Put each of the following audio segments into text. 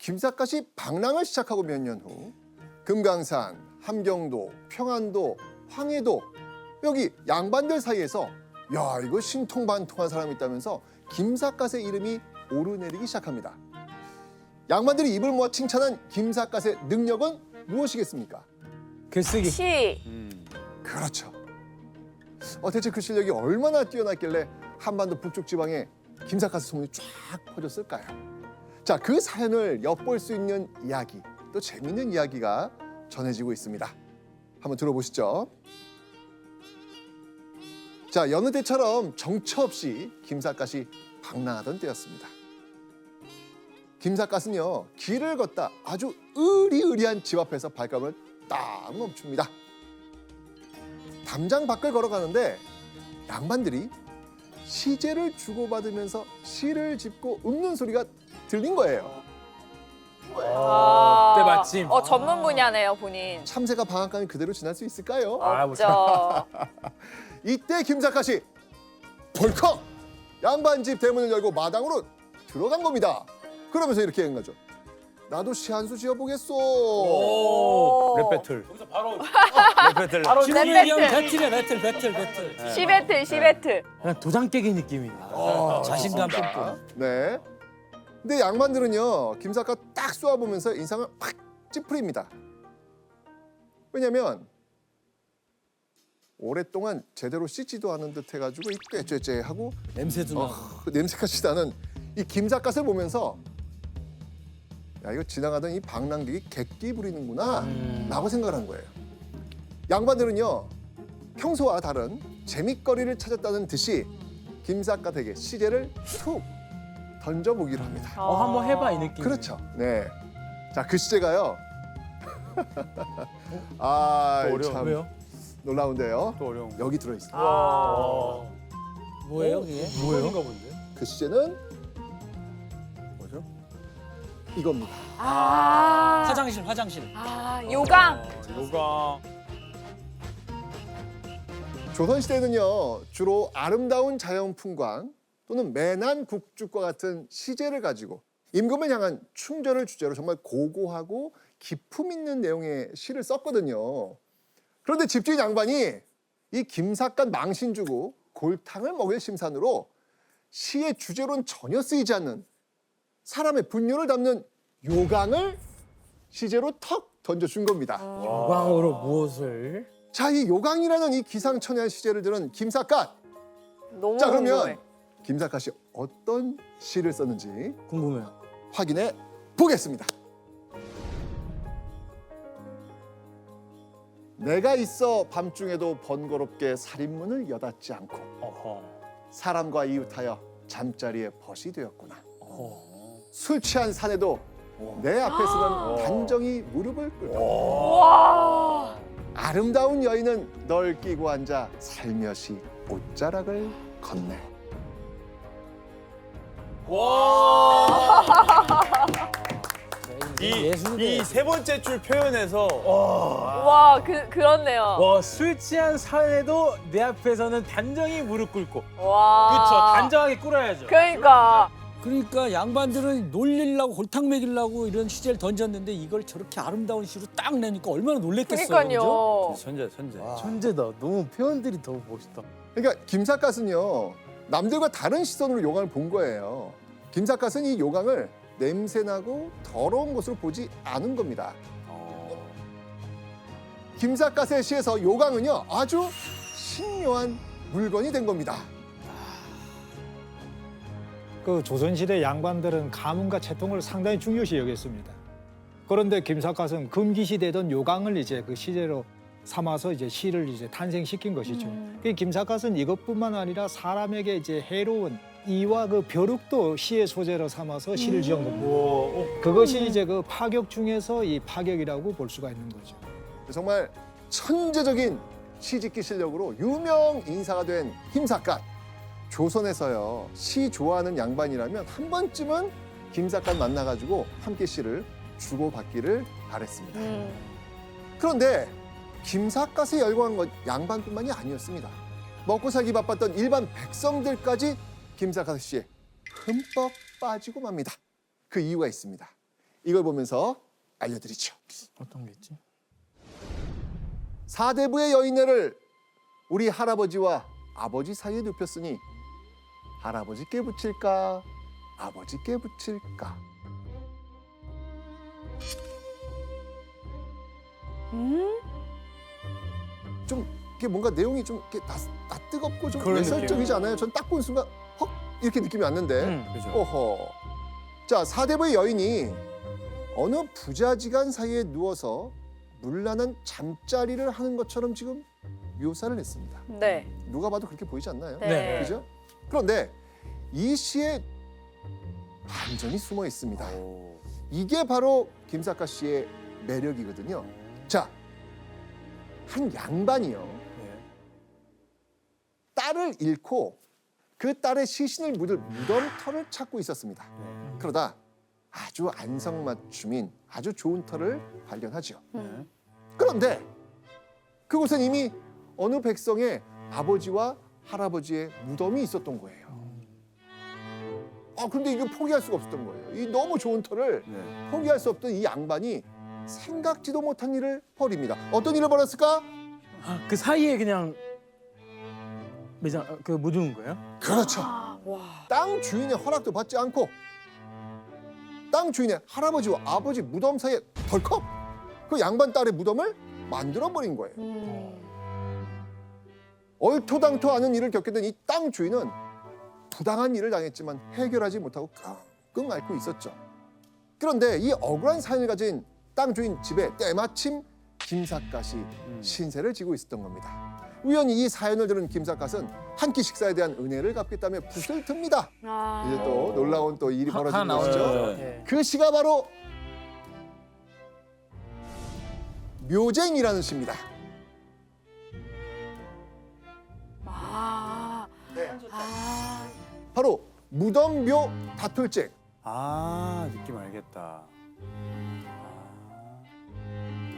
김삿갓이 방랑을 시작하고 몇 년 후 금강산, 함경도, 평안도, 황해도 여기 양반들 사이에서 야 이거 신통반통한 사람이 있다면서 김삿갓의 이름이 오르내리기 시작합니다. 양반들이 입을 모아 칭찬한 김삿갓의 능력은 무엇이겠습니까? 글쓰기. 시. 그렇죠. 대체 그 실력이 얼마나 뛰어났길래 한반도 북쪽 지방에 김삿갓의 소문이 쫙 퍼졌을까요? 자, 그 사연을 엿볼 수 있는 이야기, 또 재밌는 이야기가 전해지고 있습니다. 한번 들어보시죠. 자, 여느 때처럼 정처 없이 김삿갓이 방랑하던 때였습니다. 김삿갓은요, 길을 걷다 아주 으리으리한 집 앞에서 발걸음을 딱 멈춥니다. 담장 밖을 걸어가는데 양반들이 시제를 주고받으면서 시를 짚고 읊는 소리가 들린 거예요. 아. 때 마침. 전문 분야네요, 본인. 참새가 방앗간을 그대로 지날 수 있을까요? 없죠. 이때 김삿갓이 벌컥 양반집 대문을 열고 마당으로 들어간 겁니다. 그러면서 이렇게 한 거죠. 나도 시 한 수 지어보겠소. 오. 랩 배틀. 여기서 바로 랩 배틀. 랩 김일영 배틀. 배틀. 시배틀, 시배틀. 그냥 도장 깨기 느낌이. 자신감 좋습니다. 뿜뿜. 네. 근데 양반들은요 김삿갓 딱 쏘아보면서 인상을 확 찌푸립니다. 왜냐면 오랫동안 제대로 씻지도 않은 듯 해가지고 이 꾀죄죄하고 냄새도 나고. 냄새까지 나는 이 김삿갓을 보면서 야 이거 지나가던 이 방랑객이 객기 부리는구나 라고 생각을 한 거예요. 양반들은요 평소와 다른 재밌거리를 찾았다는 듯이 김삿갓에게 시제를 툭 던져보기로 합니다. 한번 해봐 이 느낌. 그렇죠. 네. 자, 그 시제가요. 아, 어려워. 참 왜요? 놀라운데요. 또 어려운 거. 여기 들어 있습니다. 아. 뭐예요 그게? 뭐예요? 본데? 그 시제는 뭐죠? 이겁니다. 아. 화장실. 요강. 요가. 조선 시대는요 주로 아름다운 자연 풍광 또는 매난 국죽과 같은 시제를 가지고 임금을 향한 충절을 주제로 정말 고고하고 기품 있는 내용의 시를 썼거든요. 그런데 집주인 양반이 이 김삿갓 망신 주고 골탕을 먹일 심산으로 시의 주제로는 전혀 쓰이지 않는 사람의 분노를 담는 요강을 시제로 턱 던져준 겁니다. 요강으로 무엇을? 자, 이 요강이라는 이 기상천외한 시제를 들은 김삿갓. 너무 자, 궁금해. 그러면 김삿갓이 어떤 시를 썼는지 궁금해요. 확인해 보겠습니다. 내가 있어 밤중에도 번거롭게 살인문을 여닫지 않고 어허. 사람과 이웃하여 잠자리에 벗이 되었구나. 술 취한 사내도 내 앞에서는 단정히 무릎을 꿇고 와. 아름다운 여인은 널 끼고 앉아 살며시 옷자락을 걷네. 이 세 번째 줄 표현에서 와, 그렇네요. 술 취한 사내도 내 앞에서는 단정히 무릎 꿇고. 와. 그렇죠. 단정하게 꿇어야죠. 그러니까 양반들은 놀리려고 골탕 먹이려고 이런 시제를 던졌는데 이걸 저렇게 아름다운 시로 딱 내니까 얼마나 놀랬겠어요. 그죠? 그러니까요. 천재. 천재다. 너무 표현들이 더 멋있다. 그러니까 김삿갓은요 남들과 다른 시선으로 요강을 본 거예요. 김삿갓은 이 요강을 냄새나고 더러운 것으로 보지 않은 겁니다. 김삿갓의 시에서 요강은요 아주 신묘한 물건이 된 겁니다. 그 조선시대 양반들은 가문과 채통을 상당히 중요시 여겼습니다. 그런데 김삿갓은 금기시되던 요강을 이제 그 시제로 삼아서 이제 시를 이제 탄생시킨 것이죠. 그 김삿갓은 이것뿐만 아니라 사람에게 이제 해로운 이와 그 벼룩도 시의 소재로 삼아서 시를 지은 겁니다. 그것이 이제 그 파격 중에서 이 파격이라고 볼 수가 있는 거죠. 정말 천재적인 시짓기 실력으로 유명 인사가 된 김삿갓. 조선에서요 시 좋아하는 양반이라면 한 번쯤은 김삿갓 만나가지고 함께 시를 주고받기를 바랬습니다. 그런데 김삿갓에 열광한 건 양반뿐만이 아니었습니다. 먹고 살기 바빴던 일반 백성들까지 김삿갓 씨에 흠뻑 빠지고 맙니다. 그 이유가 있습니다. 이걸 보면서 알려드리죠. 어떤 게 있지? 사대부의 여인네를 우리 할아버지와 아버지 사이에 눕혔으니 할아버지께 붙일까 아버지께 붙일까. 좀 이게 뭔가 내용이 좀 이렇게 뜨겁고 좀 그런 예설적이지 않아요? 전 딱 본 순간 헉 이렇게 느낌이 왔는데. 그죠. 어허. 자, 사대부의 여인이 어느 부자지간 사이에 누워서 물란한 잠자리를 하는 것처럼 지금 묘사를 했습니다. 네. 누가 봐도 그렇게 보이지 않나요? 네. 그죠? 그런데 이 시에 반전이 숨어 있습니다. 오. 이게 바로 김사카 씨의 매력이거든요. 자, 한 양반이요. 네. 딸을 잃고 그 딸의 시신을 묻을 무덤터를 찾고 있었습니다. 네. 그러다 아주 안성맞춤인 아주 좋은 터를 발견하죠. 네. 그런데 그곳엔 이미 어느 백성의 아버지와 할아버지의 무덤이 있었던 거예요. 그런데 이거 포기할 수가 없었던 거예요. 이 너무 좋은 터를 네. 포기할 수 없던 이 양반이 생각지도 못한 일을 벌입니다. 어떤 일을 벌였을까? 그 사이에 그냥 그 묻은 거예요? 그렇죠. 와. 땅 주인의 허락도 받지 않고 땅 주인의 할아버지와 아버지 무덤 사이에 덜컥 그 양반 딸의 무덤을 만들어버린 거예요. 얼토당토 않은 일을 겪게 된 이 땅 주인은 부당한 일을 당했지만 해결하지 못하고 끙끙 앓고 있었죠. 그런데 이 억울한 사연을 가진 땅 주인 집에 때마침 김삿갓이 신세를 지고 있었던 겁니다. 우연히 이 사연을 들은 김삿갓은 한 끼 식사에 대한 은혜를 갚겠다며 붓을 듭니다. 아. 이제 또 놀라운 또 일이 벌어지는 하나 것이죠. 나오죠. 네. 그 시가 바로 묘쟁이라는 시입니다. 아. 아. 바로 무덤묘 다툴쟁. 아, 느낌 알겠다.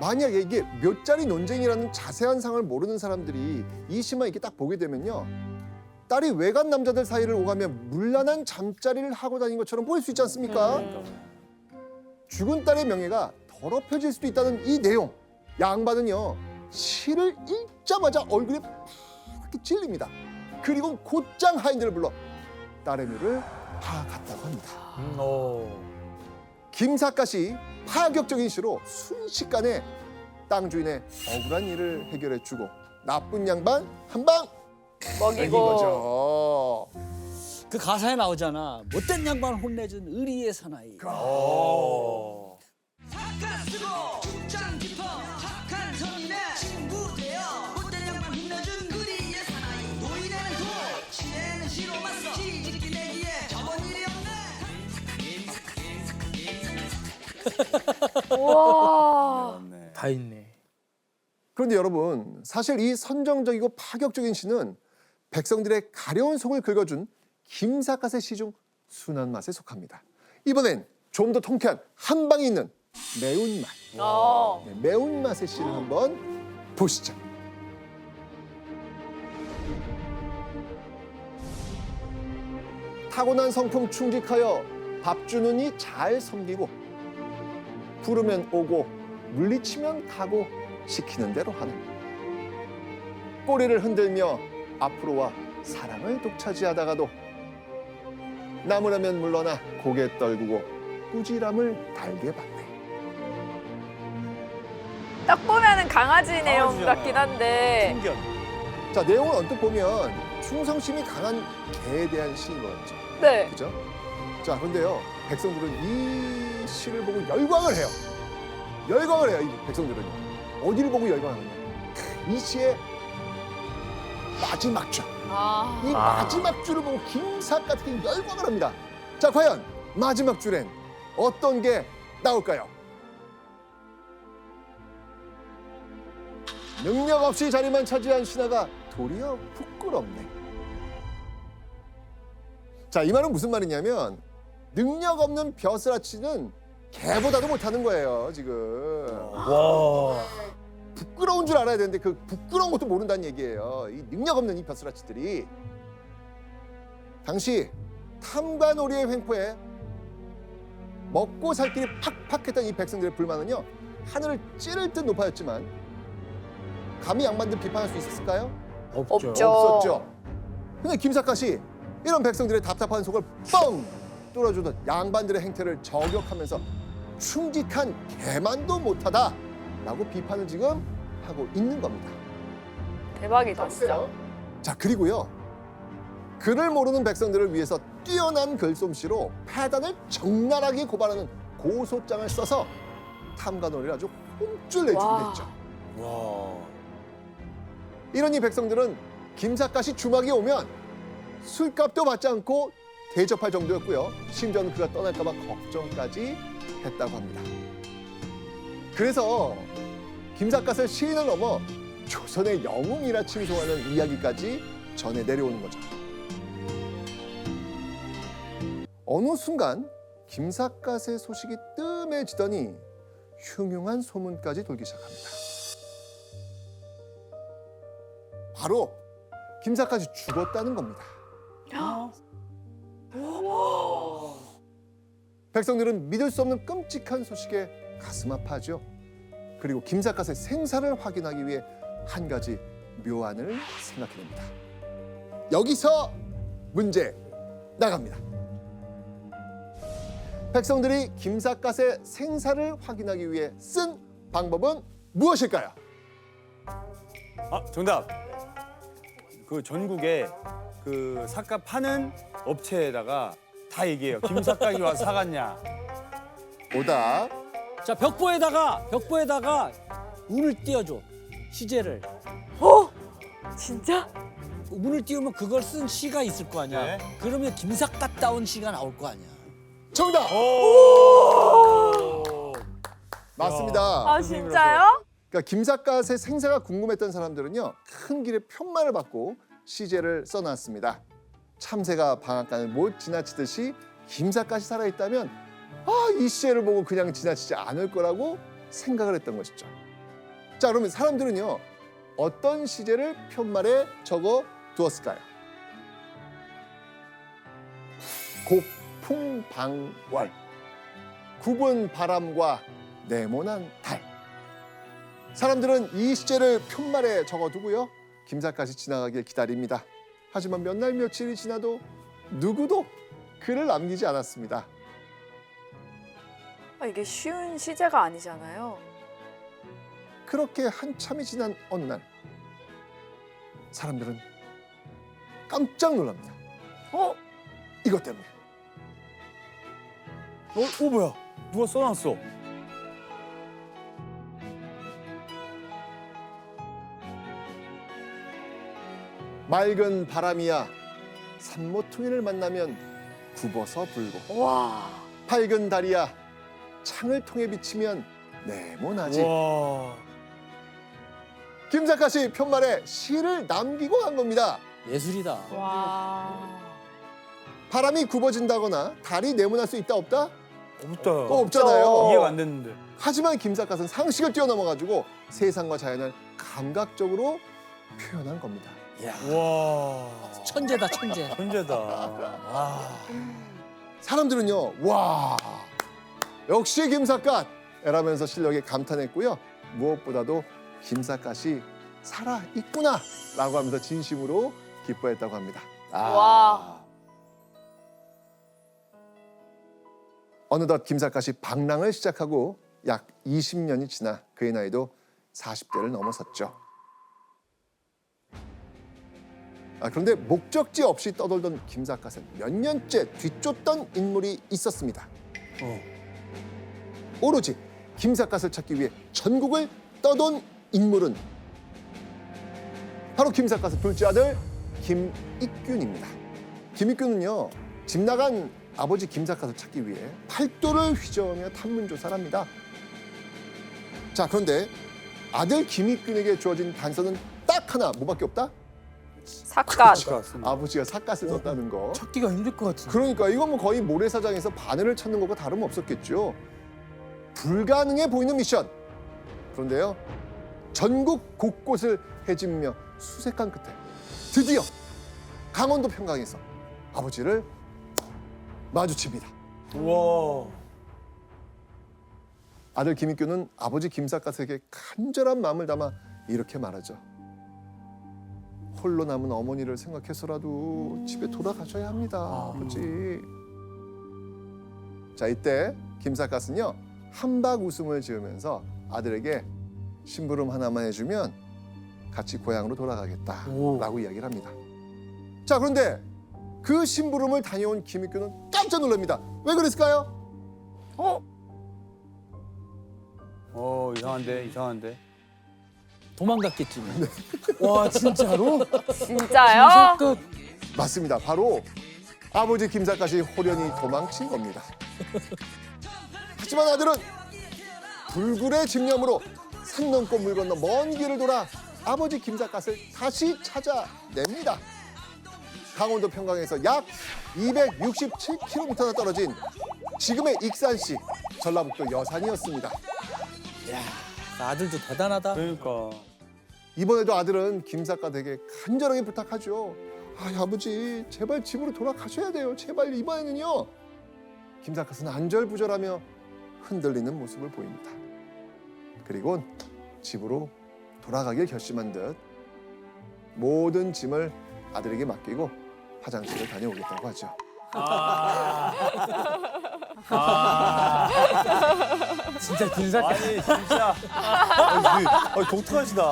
만약에 이게 묘자리 논쟁이라는 자세한 상을 모르는 사람들이 이 시만 이렇게 딱 보게 되면요. 딸이 외간 남자들 사이를 오가며 물란한 잠자리를 하고 다닌 것처럼 보일 수 있지 않습니까? 죽은 딸의 명예가 더럽혀질 수도 있다는 이 내용. 양반은요. 시를 읽자마자 얼굴에 파랗게 찔립니다. 그리고 곧장 하인들을 불러 딸의 묘를 파갔다고 합니다. 김삿갓이 파격적인 시로 순식간에 땅 주인의 억울한 일을 해결해주고 나쁜 양반 한 방 먹인 먹이고. 거죠. 그 가사에 나오잖아. 못된 양반 혼내준 의리의 사나이. 오. 착한 쓰고 죽장 깊어 착한 성인의 친구 되어 못된 양반 힘내준 그리의 사나이 노인에는 도 시에는 시로 맞서 시집기 내기에 저번 일이 없네. 우와. 맞네. 다 있네. 그런데 여러분 사실 이 선정적이고 파격적인 시는 백성들의 가려운 속을 긁어준 김삿갓의 시 중 순한 맛에 속합니다. 이번엔 좀 더 통쾌한 한 방이 있는 매운맛. 어. 네, 매운맛의 시를 한번 보시죠. 타고난 성품 충직하여 밥 주는 이 잘 섬기고 부르면 오고 물리치면 가고 시키는 대로 하는 꼬리를 흔들며 앞으로 와 사랑을 독차지하다가도 나무라면 물러나 고개 떨구고 꾸지람을 달게 받네. 딱 보면은 강아지 내용 강아지잖아요. 같긴 한데. 신기하다. 자, 내용을 언뜻 보면 충성심이 강한 개에 대한 시인 거였죠. 네. 그죠? 자, 그런데요. 백성들은 이 시를 보고 열광을 해요. 열광을 해요, 이 백성들은. 어디를 보고 열광하느냐. 이 시의 마지막 줄. 아. 이 마지막 줄을 보고 김삿갓이 열광을 합니다. 자, 과연 마지막 줄엔 어떤 게 나올까요? 능력 없이 자리만 차지한 신하가 도리어 부끄럽네. 자, 이 말은 무슨 말이냐면 능력 없는 벼슬아치는 개보다도 못하는 거예요, 지금. 와. 부끄러운 줄 알아야 되는데 그 부끄러운 것도 모른다는 얘기예요. 이 능력 없는 이 벼슬아치들이 당시 탐관오리의 횡포에 먹고 살 길이 팍팍했던 이 백성들의 불만은요 하늘을 찌를 듯 높아졌지만 감히 양반들 비판할 수 있었을까요? 없죠. 없죠. 없었죠. 근데 김삿갓이 이런 백성들의 답답한 속을 뻥 뚫어주던 양반들의 행태를 저격하면서 충직한 개만도 못하다라고 비판을 지금 하고 있는 겁니다. 대박이다 진짜. 자, 그리고요. 글을 모르는 백성들을 위해서 뛰어난 글솜씨로 폐단을 적나라하게 고발하는 고소장을 써서 탐관오리를 아주 홈줄 내주게 와. 했죠. 와. 이러니 백성들은 김삿갓이 주막에 오면 술값도 받지 않고 대접할 정도였고요. 심지어는 그가 떠날까 봐 걱정까지 했다고 합니다. 그래서 김삿갓을 시인을 넘어 조선의 영웅이라 칭송하는 이야기까지 전해 내려오는 거죠. 어느 순간 김삿갓의 소식이 뜸해지더니 흉흉한 소문까지 돌기 시작합니다. 바로 김삿갓이 죽었다는 겁니다. 백성들은 믿을 수 없는 끔찍한 소식에 가슴 아파하죠. 그리고 김삿갓의 생사를 확인하기 위해 한 가지 묘안을 생각해냅니다. 여기서 문제 나갑니다. 백성들이 김삿갓의 생사를 확인하기 위해 쓴 방법은 무엇일까요? 아, 정답. 그 전국에 그 삿갓 파는 업체에다가 다 얘기해요. 김삿갓이 와서 사갔냐. 오답. 자, 벽보에다가 운을 띄워줘. 시제를. 진짜? 운을 띄우면 그걸 쓴 시가 있을 거 아니야. 네. 그러면 김삿갓다운 시가 나올 거 아니야. 정답. 오! 맞습니다. 아 진짜요? 그러니까 김삿갓의 생사가 궁금했던 사람들은요 큰 길에 편말을 받고 시제를 써놨습니다. 참새가 방앗간을 못 지나치듯이 김삿갓이 살아있다면 이 시제를 보고 그냥 지나치지 않을 거라고 생각을 했던 것이죠. 자, 그러면 사람들은요 어떤 시제를 편말에 적어 두었을까요? 곡풍방월, 굽은 바람과 네모난 달. 사람들은 이 시제를 편말에 적어두고요 김삿갓이 지나가길 기다립니다. 하지만 몇 날 며칠이 지나도 누구도 글을 남기지 않았습니다. 이게 쉬운 시제가 아니잖아요. 그렇게 한참이 지난 어느 날 사람들은 깜짝 놀랍니다. 이것 때문에. 뭐야? 누가 써놨어? 맑은 바람이야 산모퉁이를 만나면 굽어서 불고, 와. 밝은 달이야 창을 통해 비치면 네모나지. 와. 김삿갓이 편말에 시를 남기고 간 겁니다. 예술이다. 와. 바람이 굽어진다거나 달이 네모날 수 있다 없다? 없다. 그거 없잖아요. 이해가 안 됐는데. 하지만 김삿갓은 상식을 뛰어넘어가지고 세상과 자연을 감각적으로 표현한 겁니다. 야, 와. 천재다, 천재. 천재다. 와. 사람들은요, 와, 역시 김삿갓! 이라면서 실력에 감탄했고요. 무엇보다도 김삿갓이 살아있구나! 라고 하면서 진심으로 기뻐했다고 합니다. 와. 어느덧 김삿갓이 방랑을 시작하고 약 20년이 지나 그의 나이도 40대를 넘어섰죠. 그런데 목적지 없이 떠돌던 김삿갓은 몇 년째 뒤쫓던 인물이 있었습니다. 오로지 김삿갓을 찾기 위해 전국을 떠돈 인물은 바로 김삿갓의 둘째 아들 김익균입니다. 김익균은요, 집 나간 아버지 김삿갓을 찾기 위해 팔도를 휘저으며 탐문조사를 합니다. 자, 그런데 아들 김익균에게 주어진 단서는 딱 하나, 뭐밖에 없다? 삿갓. 아버지가 삿갓을 썼다는 거. 찾기가 힘들 것 같은데. 그러니까 이건 뭐 거의 모래사장에서 바늘을 찾는 것과 다름없었겠죠. 불가능해 보이는 미션. 그런데요, 전국 곳곳을 헤집으며 수색한 끝에 드디어 강원도 평강에서 아버지를 마주칩니다. 와. 아들 김익규는 아버지 김삿갓에게 간절한 마음을 담아 이렇게 말하죠. 홀로 남은 어머니를 생각해서라도 집에 돌아가셔야 합니다, 아버지. 자, 이때 김삿갓은요 한박 웃음을 지으면서 아들에게 심부름 하나만 해주면 같이 고향으로 돌아가겠다라고 이야기를 합니다. 자, 그런데 그 심부름을 다녀온 김익규는 깜짝 놀랍니다. 왜 그랬을까요? 이상한데. 도망갔겠지. 와, 진짜로? 진짜요? 맞습니다. 바로 아버지 김삿갓이 호련히 도망친 겁니다. 하지만 아들은 불굴의 집념으로 산 넘고 물 건너 먼 길을 돌아 아버지 김삿갓을 다시 찾아냅니다. 강원도 평강에서 약 267km나 떨어진 지금의 익산시 전라북도 여산이었습니다. 아들도 대단하다. 그러니까. 이번에도 아들은 김삿갓에게 간절하게 부탁하죠. 아버지 제발 집으로 돌아가셔야 돼요. 제발 이번에는요. 김삿갓은 안절부절하며 흔들리는 모습을 보입니다. 그리곤 집으로 돌아가길 결심한 듯 모든 짐을 아들에게 맡기고 화장실을 다녀오겠다고 하죠. 진짜 김삿갓. 아니, 진짜. 독특하시다.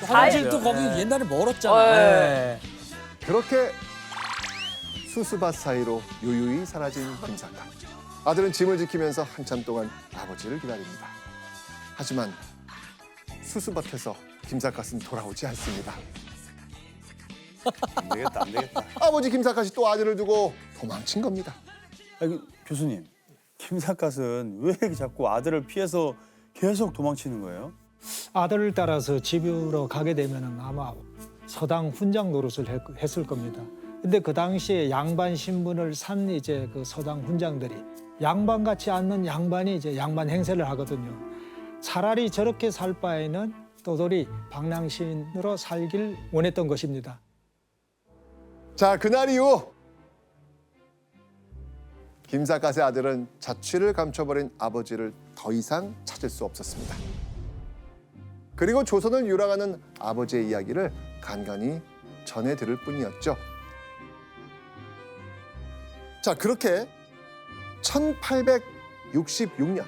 화장실도 거기 옛날에 멀었잖아. 네. 그렇게 수수밭 사이로 유유히 사라진 김삿갓. 아들은 짐을 지키면서 한참 동안 아버지를 기다립니다. 하지만 수수밭에서 김삿갓은 돌아오지 않습니다. 안 되겠다. 아버지 김삿갓이 또 아들을 두고 도망친 겁니다. 아니, 교수님, 김삿갓은 왜 이렇게 자꾸 아들을 피해서 계속 도망치는 거예요? 아들을 따라서 집으로 가게 되면 아마 서당 훈장 노릇을 했을 겁니다. 근데 그 당시에 양반 신분을 산 이제 그 서당 훈장들이 양반 같지 않는 양반이 이제 양반 행세를 하거든요. 차라리 저렇게 살 바에는 도돌이 방랑신으로 살길 원했던 것입니다. 자, 그날 이후 김삿갓의 아들은 자취를 감춰버린 아버지를 더 이상 찾을 수 없었습니다. 그리고 조선을 유랑하는 아버지의 이야기를 간간히 전해 들을 뿐이었죠. 자, 그렇게 1866년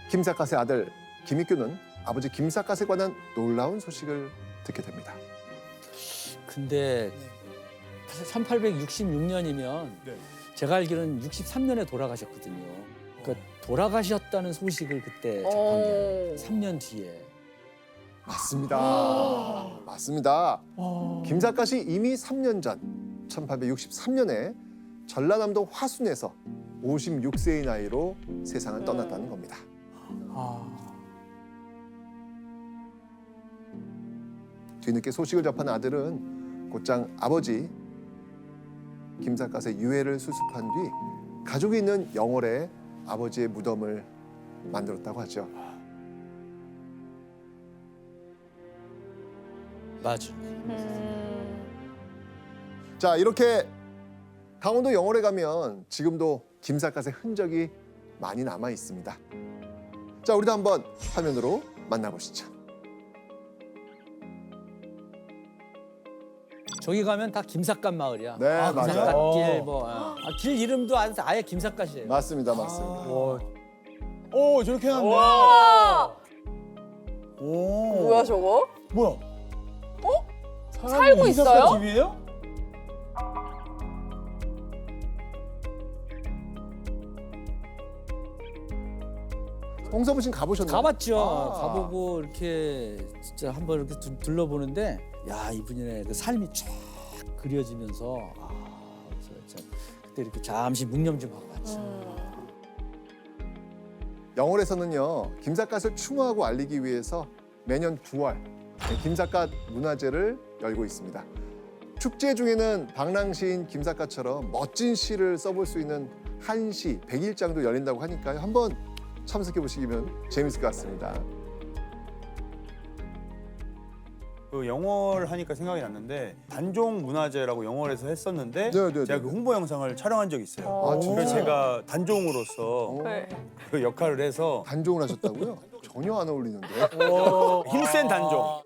김삿갓의 아들 김익규는 아버지 김삿갓에 관한 놀라운 소식을 듣게 됩니다. 근데 1866년이면 제가 알기로는 63년에 돌아가셨거든요. 그러니까 돌아가셨다는 소식을 그때 접한 게 3년 뒤에. 맞습니다. 맞습니다. 김삿갓이 이미 3년 전 1863년에 전라남도 화순에서 56세의 나이로 세상을 떠났다는 겁니다. 뒤늦게 소식을 접한 아들은 곧장 아버지 김삿갓의 유해를 수습한 뒤 가족이 있는 영월에 아버지의 무덤을 만들었다고 하죠. 맞아. 자, 이렇게 강원도 영월에 가면 지금도 김삿갓의 흔적이 많이 남아 있습니다. 자, 우리도 한번 화면으로 만나보시죠. 저기 가면 다 김삿갓 마을이야. 네, 맞아요. 김삿갓길 길 이름도 아예 김삿갓이에요. 맞습니다, 맞습니다. 오, 저렇게 해놨네. 와, 오. 뭐야 저거? 뭐야? 살고 있어요? 집이에요? 홍서부 씨는 가보셨나요? 가봤죠. 아. 가보고 이렇게 진짜 한번 이렇게 둘러보는데 야 이분의 그 삶이 쫙 그려지면서 그래서 참 그때 이렇게 잠시 묵념 좀 하고 왔지. 영월에서는요, 김삿갓을 추모하고 알리기 위해서 매년 9월 김삿갓 문화제를 열고 있습니다. 축제 중에는 방랑시인 김삿갓처럼 멋진 시를 써볼 수 있는 한시 100일장도 열린다고 하니까요. 한번 참석해 보시면 재밌을 것 같습니다. 그 영월 하니까 생각이 났는데 단종 문화제라고 영월에서 했었는데 네네네. 제가 그 홍보 영상을 촬영한 적이 있어요. 아, 진짜? 그래서 제가 단종으로서 네. 그 역할을 해서 단종을 하셨다고요? 전혀 안 어울리는데. 힘센 단종.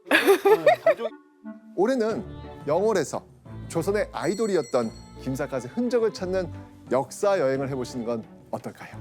올해는 영월에서 조선의 아이돌이었던 김삿갓의 흔적을 찾는 역사 여행을 해보시는 건 어떨까요?